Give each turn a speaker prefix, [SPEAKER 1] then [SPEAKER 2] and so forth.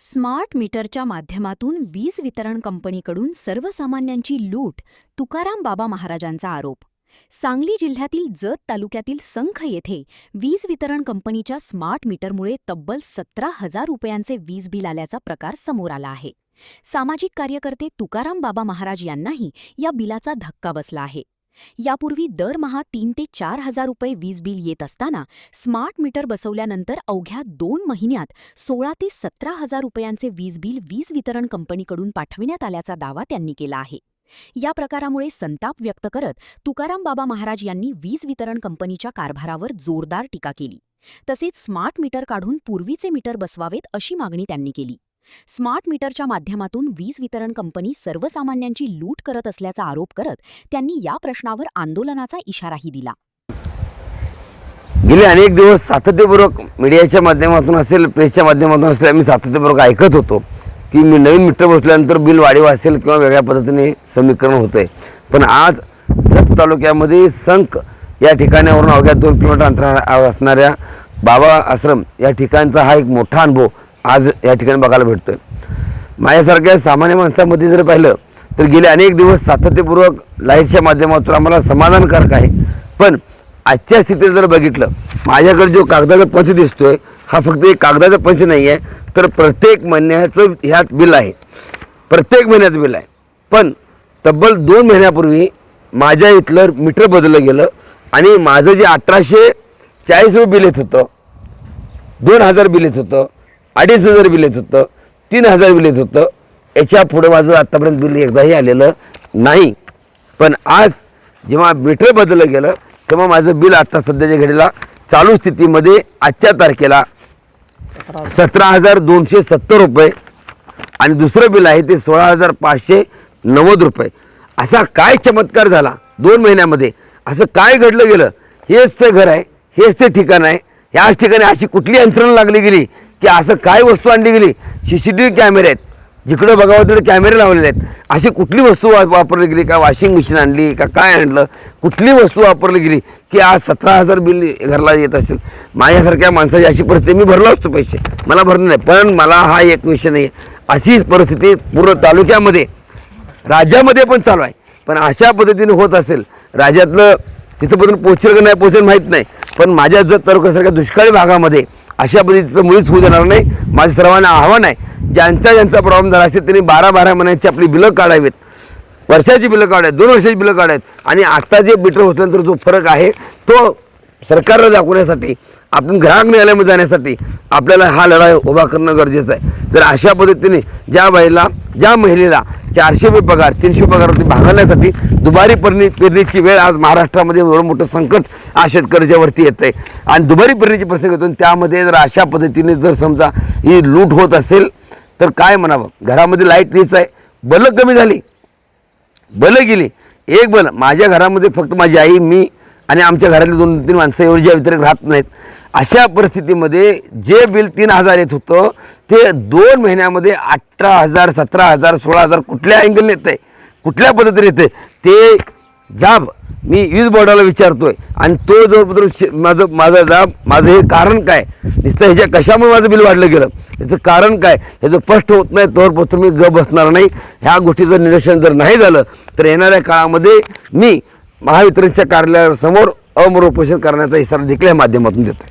[SPEAKER 1] Smart मीटरच्या माध्यमातून वीज वितरण कंपनीकडून सर्वसामान्यांची लूट, तुकाराम बाबा महाराजांचा आरोप. सांगली जिल्ह्यातील जत तालुक्यातील संख येथे वीज वितरण कंपनीच्या स्मार्ट मीटरमुळे तब्बल 17,000 रुपयांचे वीज बिल आल्याचा प्रकार समोर आला आहे. सामाजिक कार्यकर्ते तुकाराम बाबा महाराज यांनाही या बिलाचा धक्का बसला आहे. यापूर्वी दरमहा 3 ते 4 हजार रुपये वीज बिल येत असताना स्मार्ट मीटर बसवल्यानंतर अवघ्या 2 महिन्यात 16 ते 17 हजार रुपयांचे वीज बिल वीज वितरण कंपनीकडून पाठविण्यात आल्याचा दावा त्यांनी केला आहे. या प्रकारामुळे संताप व्यक्त करत तुकाराम बाबा महाराज यांनी वीज वितरण कंपनीच्या कारभारावर जोरदार टीका केली. तसेच स्मार्ट मीटर काढून पूर्वीचे मीटर बसवावेत अशी मागणी त्यांनी केली. स्मार्ट मीटरच्या माध्यमातून वीज वितरण कंपनी सर्वसामान्यांची लूट करत असल्याचा आरोप करत त्यांनी या प्रश्नावर आंदोलनाचा इशाराही दिला.
[SPEAKER 2] गेले अनेक दिवस सातत्यपूर्वक मीडियाच्या माध्यमातून असेल, प्रेसच्या माध्यमातून असेल, आम्ही सातत्यपूर्वक ऐकत होतो की मी नवीन मीटर बसल्यानंतर बिल वाढीव असेल किंवा वेगळ्या पद्धतीने समीकरण होतंय. पण आज जत तालुक्यामध्ये संख या ठिकाणावरून अवघ्या 2 किलोमीटर अंतरावर असणाऱ्या बाबा आश्रम या ठिकाणचा हा एक मोठा अनुभव आज या ठिकाणी बघायला भेटतोय. माझ्यासारख्या सामान्य माणसामध्ये जर पाहिलं तर गेले अनेक दिवस सातत्यपूर्वक लाईटच्या माध्यमातून आम्हाला समाधानकारक आहे. पण आजच्या स्थितीत जर बघितलं, माझ्याकडे जो कागदाचा पंच दिसतोय हा फक्त एक कागदाचा पंच नाही आहे, तर प्रत्येक महिन्याचं ह्यात बिल आहे. प्रत्येक महिन्याचं बिल आहे. पण तब्बल 2 महिन्यापूर्वी माझ्या इथलं मीटर बदललं गेलं आणि माझं जे 1840 रुपये बिल येत होतं, 2000 बिल येत होतं, 2500 बिल येत होतं, 3000 बिल येत होतं, याच्या पुढं माझं आत्तापर्यंत बिल एकदाही आलेलं नाही. पण आज जेव्हा मीटर बदललं गेलं तेव्हा माझं बिल आत्ता सध्याच्या घडीला चालू स्थितीमध्ये आजच्या तारखेला 17,270 रुपये आणि दुसरं बिल आहे ते 16,590 रुपये. असा काय चमत्कार झाला 2 महिन्यामध्ये? असं काय घडलं गेलं? हेच ते घर आहे, हेच ते ठिकाण आहे. याच ठिकाणी अशी कुठली यंत्रणा लागली गेली की असं काय वस्तू आणली गेली? CCTV कॅमेरे आहेत, जिकडं बघावं तिकडे कॅमेरे लावलेले आहेत. अशी कुठली वस्तू वापरली गेली? का वॉशिंग मशीन आणली का काय आणलं? कुठली वस्तू वापरली गेली की आज 17,000 बिल घरला येत असेल? माझ्यासारख्या माणसाची अशी परिस्थिती, मी भरलो असतो पैसे, मला भरणं नाही. पण मला हा एक विषय नाही आहे. अशीच परिस्थिती पूर्ण तालुक्यामध्ये, राज्यामध्ये पण चालू आहे. पण अशा पद्धतीने होत असेल राज्यातलं तिथंपर्यंत पोहोचेल का नाही पोहोचेल माहीत नाही. पण माझ्या जत तालुक्यासारख्या दुष्काळी भागामध्ये अशा पद्धतीचं मुळीच होऊ देणार नाही. माझं सर्वांना आव्हान आहे, ज्यांचा प्रॉब्लेम झाला असेल त्यांनी 12 महिन्याची आपली बिलं काढावीत, वर्षाची बिलं काढावीत, 2 वर्षाची बिलं काढावीत. आणि आत्ता जे मीटर बसल्यानंतर जो फरक आहे तो सरकारला दाखवण्यासाठी, आपण ग्राहक न्यायालयामध्ये जाण्यासाठी आपल्याला हा लढा उभा करणं गरजेचं आहे. जर अशा पद्धतीने ज्या महिलेला 400 रुपये पगार, 300 पगारावरती भागवण्यासाठी दुबारी पेरणीची वेळ आज महाराष्ट्रामध्ये एवढं मोठं संकट आज शेतकऱ्याच्यावरती येतं आहे. आणि दुबारी पेरणीची प्रसंग येतो. त्यामध्ये जर अशा पद्धतीने जर समजा ही लूट होत असेल तर काय म्हणावं? घरामध्ये लाईट तीच आहे, बलं कमी झाली, बलं गेली. एक बल माझ्या घरामध्ये फक्त माझी आई, मी आणि आमच्या घरातले 2-3 माणसं एवढी ज्या व्यतिरिक्त राहत नाहीत. अशा परिस्थितीमध्ये जे बिल 3,000 येत होतं ते 2 महिन्यामध्ये 18,000, 17,000, 16,000 कुठल्या अँगलने येतं आहे, कुठल्या पद्धतीने येतं आहे ते जाब मी वीज बोर्डाला विचारतोय. आणि तो जो माझा जाब, माझं हे कारण काय, नुसतं ह्याच्या कशामुळे माझं बिल वाढलं गेलं, याचं कारण काय, ह्याचं स्पष्ट होत नाही तोवर मी बसणार नाही. ह्या गोष्टीचं निरीक्षण जर नाही झालं तर येणाऱ्या काळामध्ये मी महावितरणच्या कार्यालयासमोर अमर उपोषण करण्याचा इशारा देखील या माध्यमातून देतो.